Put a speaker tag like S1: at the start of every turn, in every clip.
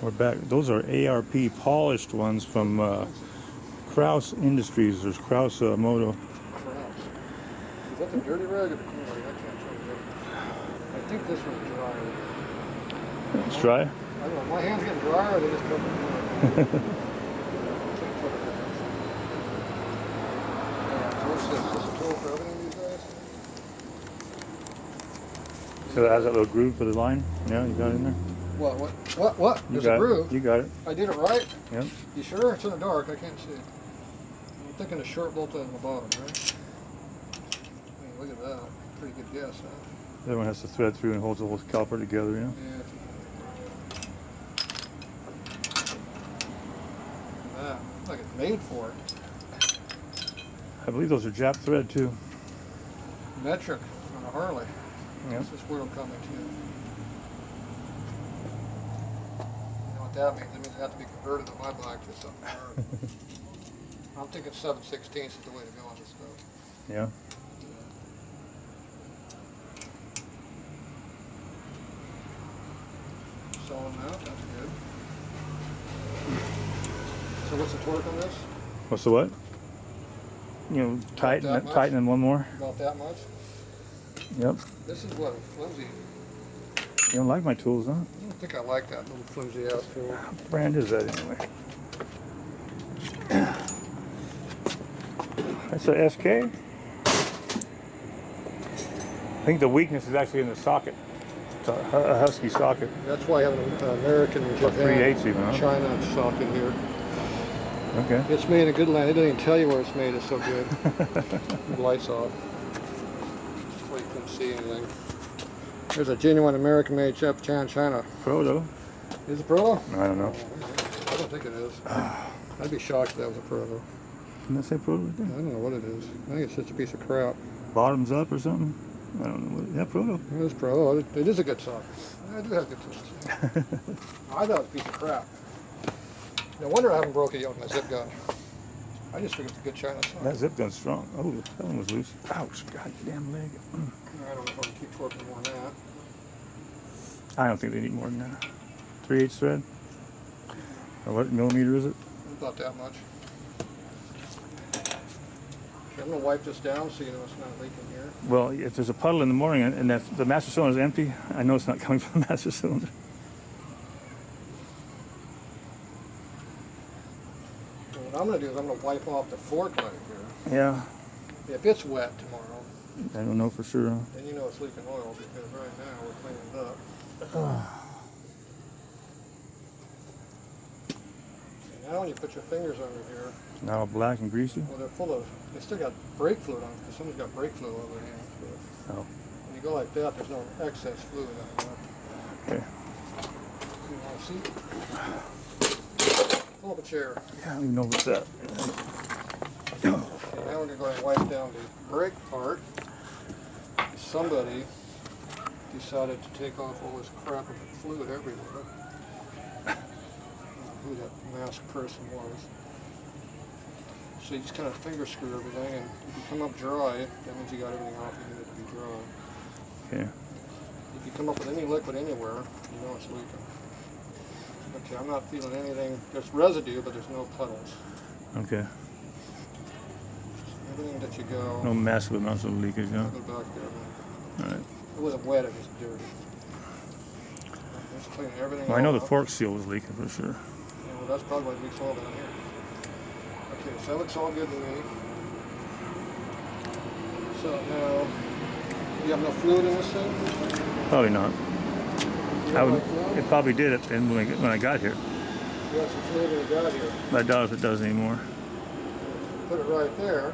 S1: We're back. Those are ARP polished ones from Kraus Industries. There's Kraus Moto.
S2: Is that the dirty rag or the clean rag? I can't tell the difference. I think this one's drier.
S1: It's dry?
S2: I don't know. My hands getting drier or they just cover it. So what's this? Is this a tool for everything these days?
S1: So it has that little groove for the line? Yeah, you got it in there?
S2: What? There's a groove?
S1: You got it.
S2: I did it right?
S1: Yep.
S2: You sure? It's in the dark. I can't see. I'm thinking the short bolt on the bottom, right? I mean, look at that. Pretty good guess, huh?
S1: The other one has to thread through and holds the whole caliper together, you know?
S2: Yeah. That. Like it's made for it.
S1: I believe those are Jap thread too.
S2: Metric on a Harley.
S1: Yep.
S2: This is where it'll come into. You know what that means? It means it has to be converted on my bike to something hard. I'm thinking 7/16 is the way to go on this stuff.
S1: Yeah.
S2: Solid mount, that's good. So what's the torque on this?
S1: What's the what? You know, tighten one more.
S2: About that much?
S1: Yep.
S2: This is what, flimsy.
S1: You don't like my tools, huh?
S2: I don't think I like that little flimsy ass tool.
S1: What brand is that anyway? That's a SK? I think the weakness is actually in the socket. It's a Husky socket.
S2: That's why I have an American and Japan,
S1: 3/8 even, huh?
S2: China socket here.
S1: Okay.
S2: It's made in a good land. It doesn't even tell you where it's made. It's so good. The lights off. That's why you couldn't see anything. There's a genuine American-made Japan, China.
S1: Proto.
S2: Is it Proto?
S1: I don't know.
S2: I don't think it is. I'd be shocked if that was a Proto.
S1: Didn't that say Proto right
S2: I
S1: there?
S2: don't know what it is. I think it's such a piece of crap.
S1: Bottoms up or something? I don't know. Yeah, Proto.
S2: It is Proto. It is a good socket. I do have good tools. I thought it was a piece of crap. No wonder I haven't broke it yet with my zip gun. I just figured it's a good China socket.
S1: That zip gun's strong. Oh, that one was loose. Ouch, goddamn leg.
S2: I don't know if I can keep torquing more than that.
S1: I don't think they need more than that. 3/8 thread? Or what millimeter is it?
S2: About that much. Okay, I'm going to wipe this down so you know it's not leaking here.
S1: Well, if there's a puddle in the morning and if the master cylinder is empty, I know it's not coming from the master cylinder.
S2: Well, what I'm going to do is I'm going to wipe off the fork light here.
S1: Yeah.
S2: If it's wet tomorrow,
S1: I don't know for sure.
S2: then you know it's leaking oil because right now we're cleaning it up. And now when you put your fingers under here,
S1: Now black and greasy.
S2: well, they're full of, they still got brake fluid on them because someone's got brake fluid over their hands. But
S1: Oh,
S2: when you go like that, there's no excess fluid on there.
S1: okay.
S2: You want to see? Pull up a chair.
S1: Yeah, I don't even know what's that.
S2: Okay, now we're going to go ahead and wipe down the brake part. Somebody decided to take off all this crap and put fluid everywhere. I don't know who that masked person was. So you just kind of finger screw everything, and if you come up dry, that means you got everything off you need it to be dry.
S1: Okay.
S2: If you come up with any liquid anywhere, you know it's leaking. Okay, I'm not feeling anything. There's residue, but there's no puddles.
S1: Okay.
S2: Everything that you go,
S1: No massive amounts of leakage,
S2: go
S1: no?
S2: back there.
S1: Alright.
S2: It wasn't wet, it was dirty. Just cleaning everything
S1: Well, I know the
S2: off.
S1: fork seal was leaking for sure.
S2: Yeah, well, that's probably why it leaks oil down here. Okay, so that looks all good to me. So now, you have no fluid in this thing?
S1: Probably not.
S2: You
S1: I
S2: have
S1: would.
S2: no fluid?
S1: It probably did it when I got here.
S2: You have some fluid in the got here.
S1: But I doubt if it does anymore.
S2: Put it right there.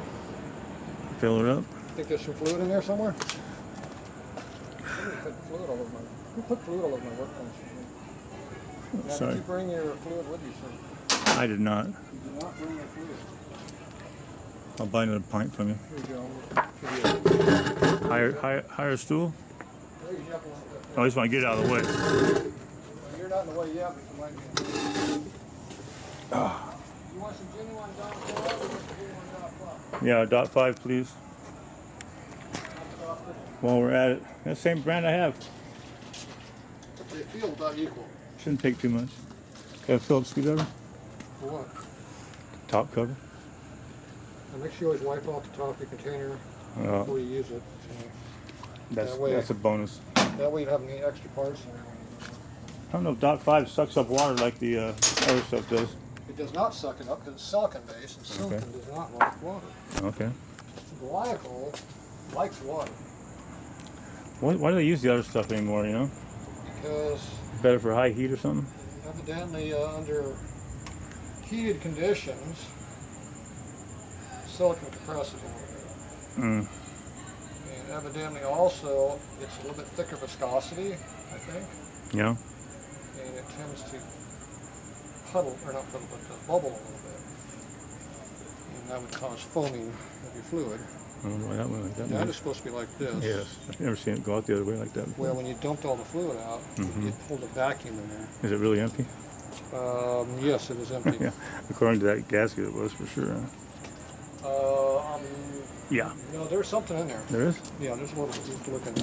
S1: Fill it up.
S2: Think there's some fluid in there somewhere? Who put fluid all over my workbench? Now,
S1: Sorry.
S2: did you bring your fluid with you, sir?
S1: I did not.
S2: You did not bring your fluid.
S1: I'll buy another pint from you.
S2: Here you go.
S1: Higher stool?
S2: There you go.
S1: I just want to get it out of the way.
S2: Well, you're not in the way yet, but you might be. You want some genuine dot 5 or some genuine dot 5?
S1: Yeah, .5 please. While we're at it. That's the same brand I have.
S2: They feel about equal.
S1: Shouldn't take too much. Got a Phillips screwdriver?
S2: For what?
S1: Top cover?
S2: And make sure you always wipe off the top of your container before you use it. So
S1: That's a bonus.
S2: that way you don't have any extra parts in there.
S1: I don't know if Doc 5 sucks up water like the other stuff does.
S2: It does not suck it up because it's silicon based, and silicon does not like water.
S1: Okay.
S2: Glycol likes water.
S1: Why do they use the other stuff anymore, you know?
S2: Because
S1: Better for high heat or something?
S2: evidently under heated conditions, silicon compresses a little bit. And evidently also, it's a little bit thicker viscosity, I think.
S1: Yeah.
S2: And it tends to puddle, or not puddle, but bubble a little bit. And that would cause foaming of your fluid.
S1: I don't know why that went like that.
S2: That is supposed to be like this.
S1: Yes. I've never seen it go out the other way like that before.
S2: Well, when you dumped all the fluid out, it pulled a vacuum in there.
S1: Is it really empty?
S2: Yes, it is empty.
S1: Yeah. According to that gasket, it was for sure. Yeah.
S2: No, there's something in there.
S1: There is?
S2: Yeah, there's a little bit. You have to look in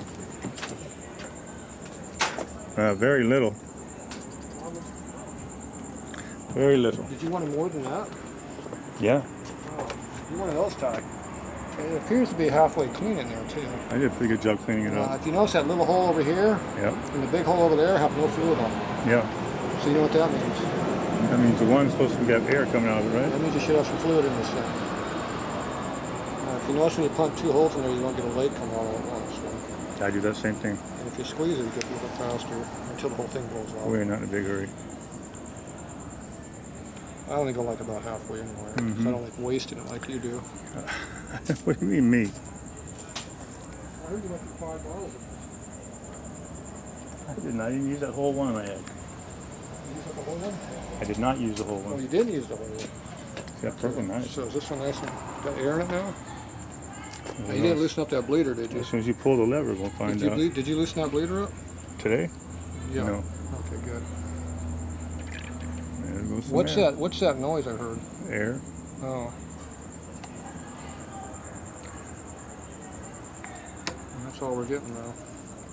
S2: there.
S1: Very little. Very little.
S2: Did you want more than that?
S1: Yeah.
S2: Oh, you wanted those tight. It appears to be halfway clean in there, too.
S1: I did a pretty good job cleaning it up.
S2: If you notice that little hole over here,
S1: Yep.
S2: and the big hole over there have no fluid on them.
S1: Yeah.
S2: So you know what that means?
S1: That means the one's supposed to have air coming out of it, right?
S2: That means you should have some fluid in this thing. If you notice when you pump two holes in there, you don't get a lake come out all at once. So.
S1: I do that same thing.
S2: And if you squeeze it, it gets a little bit faster until the whole thing blows out.
S1: We're not in a big hurry.
S2: I only go like about halfway anyway. So I don't like wasting it like you do.
S1: What do you mean, me?
S2: I heard you went through 5 bottles of this.
S1: I didn't. I didn't use that whole one I had.
S2: You used up the whole one?
S1: I did not use the whole
S2: Oh,
S1: one.
S2: you didn't use the whole one.
S1: Yeah, perfect nice.
S2: So is this one nice and got air in it now? Now, you didn't loosen up that bleeder, did you?
S1: As soon as you pull the lever, we'll find out.
S2: Did you loosen that bleeder up?
S1: Today?
S2: Yeah.
S1: No.
S2: Okay, good.
S1: There goes some
S2: What's
S1: air.
S2: that? What's that noise I heard?
S1: Air.
S2: Oh. And that's all we're getting now.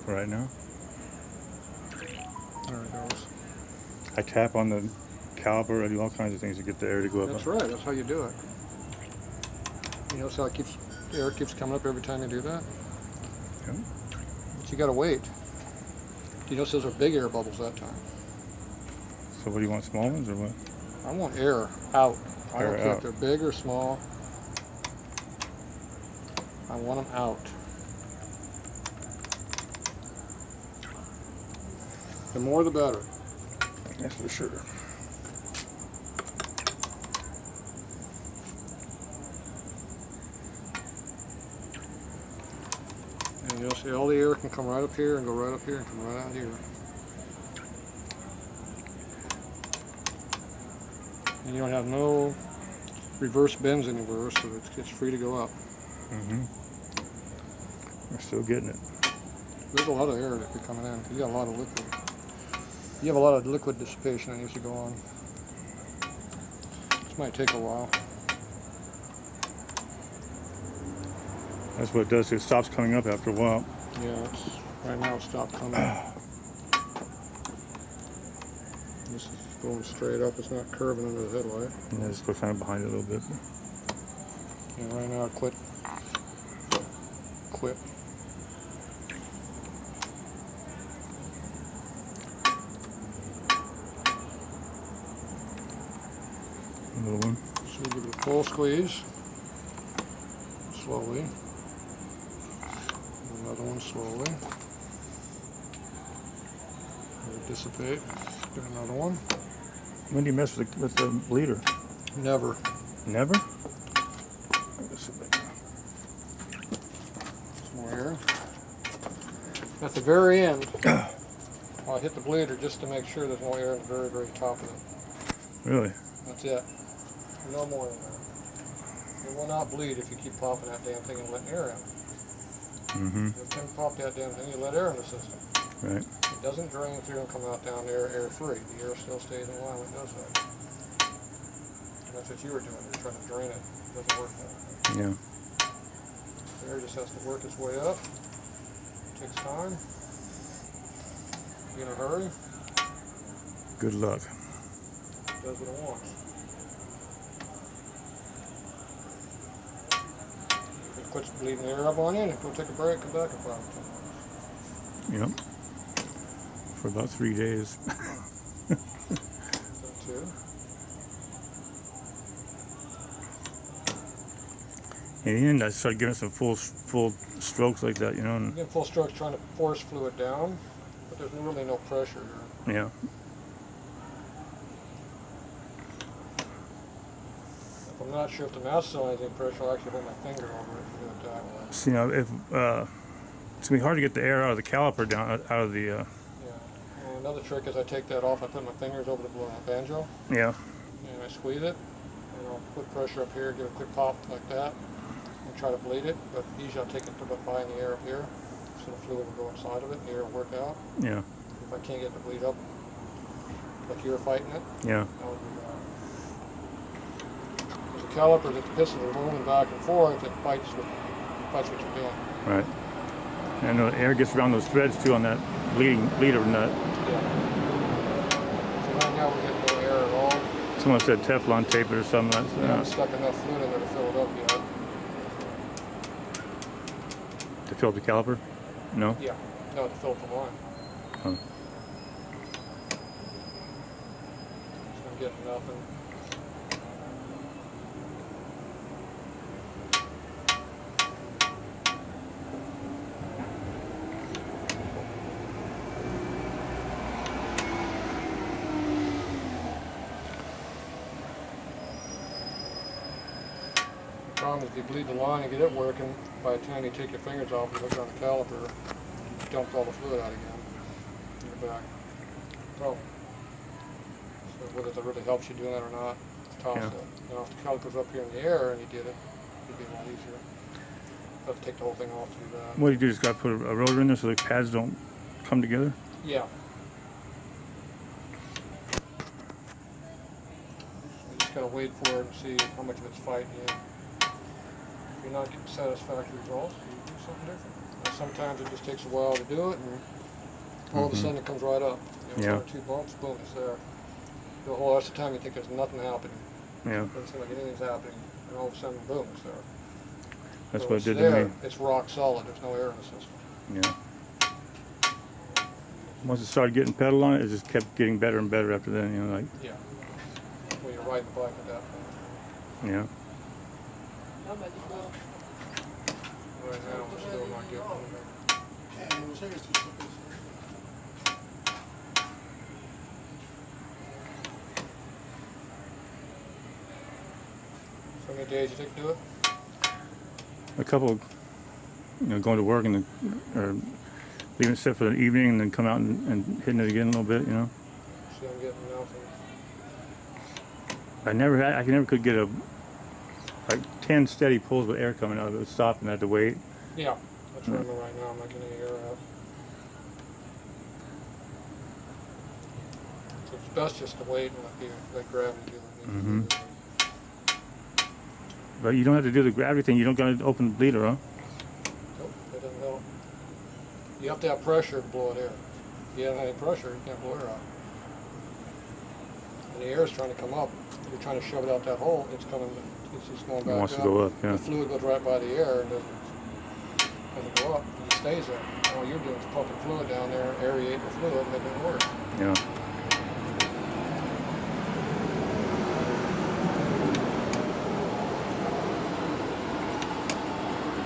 S1: Right now.
S2: There it goes.
S1: I tap on the caliper. I do all kinds of things to get the air to go up.
S2: That's right. That's how you do it. You notice how the air keeps coming up every time you do that?
S1: Yeah.
S2: But you gotta wait. You notice those are big air bubbles that time.
S1: So what do you want, small ones or what?
S2: I want air out. I don't
S1: Air
S2: care
S1: out.
S2: if they're big or small. I want them out. The more the better.
S1: That's for sure.
S2: And you'll see all the air can come right up here and go right up here and come right out here. And you don't have no reverse bends anywhere, so it's free to go up.
S1: We're still getting it.
S2: There's a lot of air that could come in. You got a lot of liquid. You have a lot of liquid dissipation that needs to go on. This might take a while.
S1: That's what it does. It stops coming up after a while.
S2: Yeah, right now it stopped coming. This is going straight up. It's not curving under the headlight.
S1: And I just go kind of behind it a little bit.
S2: And right now it quit.
S1: Little one.
S2: So we give it a full squeeze. Slowly. Another one slowly. Let it dissipate. Get another one.
S1: When do you mess with the bleeder?
S2: Never.
S1: Never?
S2: Some more air. At the very end, I'll hit the bleeder just to make sure there's no air at the very, very top of it.
S1: Really?
S2: That's it. No more than that. It will not bleed if you keep popping that damn thing and letting air in. Every time you pop that damn thing, you let air in the system.
S1: Right.
S2: It doesn't drain through and come out down there air-free. The air still stays in line when it does that. And that's what you were doing. You're trying to drain it. It doesn't work that way.
S1: Yeah.
S2: The air just has to work its way up. It takes time. Be in a hurry.
S1: Good luck.
S2: does what it wants. If it quits bleeding the air up on you, and go take a break, come back in 5 or 10 minutes.
S1: Yep. For about 3 days.
S2: That too.
S1: In the end, I started giving some full strokes like that, you know. And,
S2: Getting full strokes trying to force fluid down, but there's really no pressure here.
S1: yeah.
S2: If I'm not sure if the mouse is on anything pressure, I'll actually hold my finger over it and do it that way.
S1: So, you know, if it's gonna be hard to get the air out of the caliper down out of the.
S2: Yeah. And another trick is I take that off. I put my fingers over the banjo,
S1: Yeah.
S2: and I squeeze it. And I'll put pressure up here, give a quick pop like that, and try to bleed it. But usually I'll take it to about high in the air up here, so the fluid will go inside of it, and the air will work out.
S1: Yeah.
S2: If I can't get the bleed up, like you were fighting it,
S1: Yeah.
S2: that would be because the caliper, the pistons are moving back and forth, it fights what you're doing.
S1: Right. And the air gets around those threads too on that bleeder nut.
S2: Yeah. So right now we're getting no air at all.
S1: Someone said Teflon tape it or something.
S2: We haven't stuck enough fluid in there to fill it up yet.
S1: To fill up the caliper? No?
S2: Yeah. No, to fill up the line.
S1: Oh.
S2: So I'm getting nothing. The problem is if you bleed the line and get it working, by the time you take your fingers off and look on the caliper, you dumped all the fluid out again in the back. So whether that really helps you doing that or not, toss
S1: Yeah.
S2: it. Now if the caliper's up here in the air and you did it, it'd be a lot easier. You have to take the whole thing off to do that.
S1: What do you do? Just gotta put a rotor in there so the pads don't come together?
S2: Yeah. You just gotta wait for it and see how much of it's fighting you. If you're not getting satisfactory results, you do something different. And sometimes it just takes a while to do it, and all of a sudden it comes right up. You know,
S1: Yeah.
S2: 1 or 2 bumps, boom, it's there. The whole rest of the time you think there's nothing happening.
S1: Yeah.
S2: Doesn't seem like anything's happening, and all of a sudden, boom, it's there.
S1: That's
S2: So
S1: what it
S2: it's
S1: did
S2: there,
S1: to me.
S2: It's rock solid. There's no air in the system.
S1: Yeah. Once it started getting pedal on it, it just kept getting better and better after then, you know, like,
S2: Yeah. Well, you're riding the bike at that point.
S1: yeah.
S2: Right now, we're still not getting anything. So many days you take to do it?
S1: A couple, you know, going to work and then, or leaving it sit for the evening and then come out and hitting it again a little bit, you know.
S2: See, I'm getting nothing.
S1: I never could get like 10 steady pulls with air coming out of it. It would stop and I had to wait.
S2: Yeah, that's where I'm at right now. I'm not getting any air out. So it's best just to wait and let gravity do what it needs to do.
S1: But you don't have to do the gravity thing. You don't got to open the bleeder, huh?
S2: Nope, that doesn't help. You have to have pressure to blow it air. If you don't have any pressure, you can't blow air out. And the air is trying to come up. If you're trying to shove it out that hole, it's coming. It's just going back
S1: It wants
S2: up.
S1: to go up, yeah.
S2: The fluid goes right by the air and doesn't go up. It stays there. And all you're doing is pumping fluid down there, aerating the fluid, making it work.
S1: Yeah.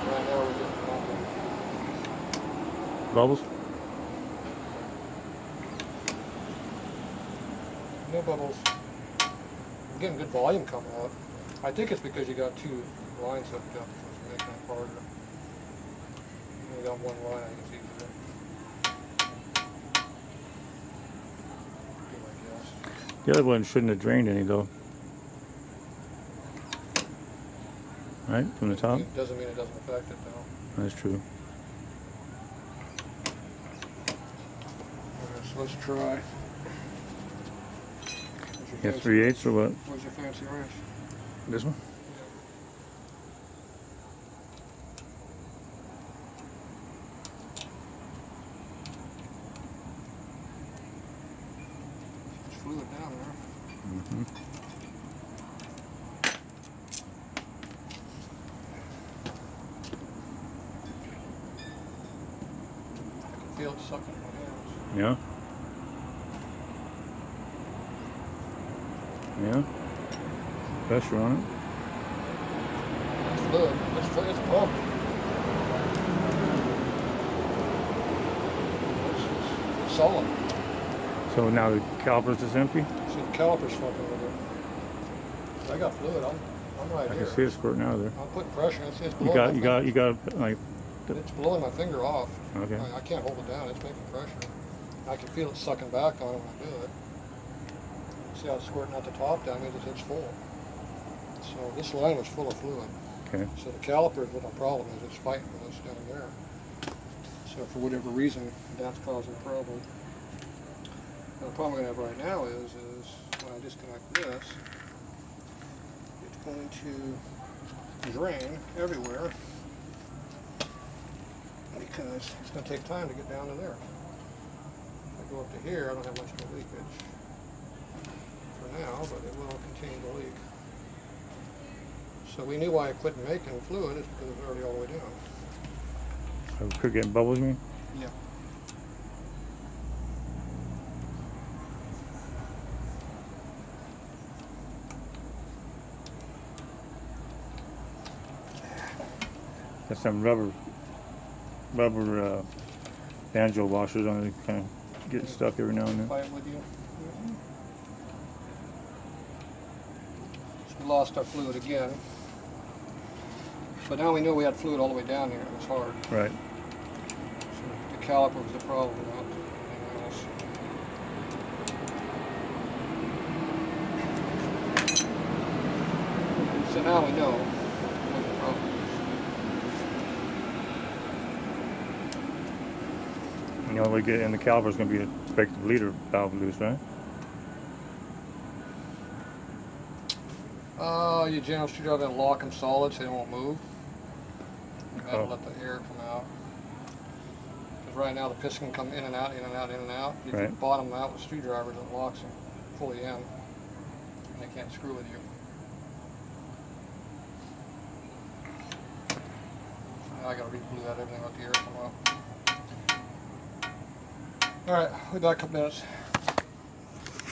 S2: Right now we're getting nothing.
S1: Bubbles?
S2: No bubbles. I'm getting good volume coming out. I think it's because you got 2 lines hooked up, so it's making it harder. You got 1 line, I think it's easier. Be my guess.
S1: The other one shouldn't have drained any though. Right? From the top?
S2: It doesn't mean it doesn't affect it though.
S1: That's true.
S2: Okay, so let's try.
S1: Yeah, 3/8 or what?
S2: Where's your fancy wrench?
S1: This one?
S2: There's fluid down there.
S1: Mm-hmm.
S2: I can feel it sucking in my hands.
S1: Yeah. Yeah. Pressure on it.
S2: It's fluid. It's pumped. It's solid.
S1: So now the caliper's just empty?
S2: See, the caliper's fucking with it. I got fluid. I'm right
S1: I
S2: here.
S1: can see it squirting out of there.
S2: I'm putting pressure. It's blowing
S1: You
S2: my finger.
S1: got like,
S2: It's blowing my finger off.
S1: okay.
S2: I can't hold it down. It's making pressure. I can feel it sucking back on it when I do it. See how it's squirting out the top? That means it's full. So this line was full of fluid.
S1: Okay.
S2: So the caliper is what the problem is. It's fighting with us down there. So for whatever reason, that's causing a problem. Now, the problem we're going to have right now is when I disconnect this, it's going to drain everywhere because it's going to take time to get down to there. If I go up to here, I don't have much more leakage for now, but it will continue to leak. So we knew why I quit making fluid is because it was already all the way down.
S1: So we could get bubbles, you mean?
S2: Yeah.
S1: Got some rubber banjo washers on it, kind of get stuck every now and then.
S2: Fight with you. So we lost our fluid again. But now we knew we had fluid all the way down here. It was hard.
S1: Right.
S2: So the caliper was the problem, not anything else. So now we know what the problem is.
S1: You know, we get in the caliper's going to be a expected bleeder valve loose, right?
S2: Your general screwdriver and lock them solid so they won't move. That'll
S1: Oh.
S2: let the air come out. Because right now the piston can come in and out, in and out, in and out. If you
S1: Right.
S2: bottom them out with screwdrivers, it locks them fully in. And they can't screw with you. So now I gotta re-glue that everything, let the air come out. Alright, we'll be back in a couple minutes.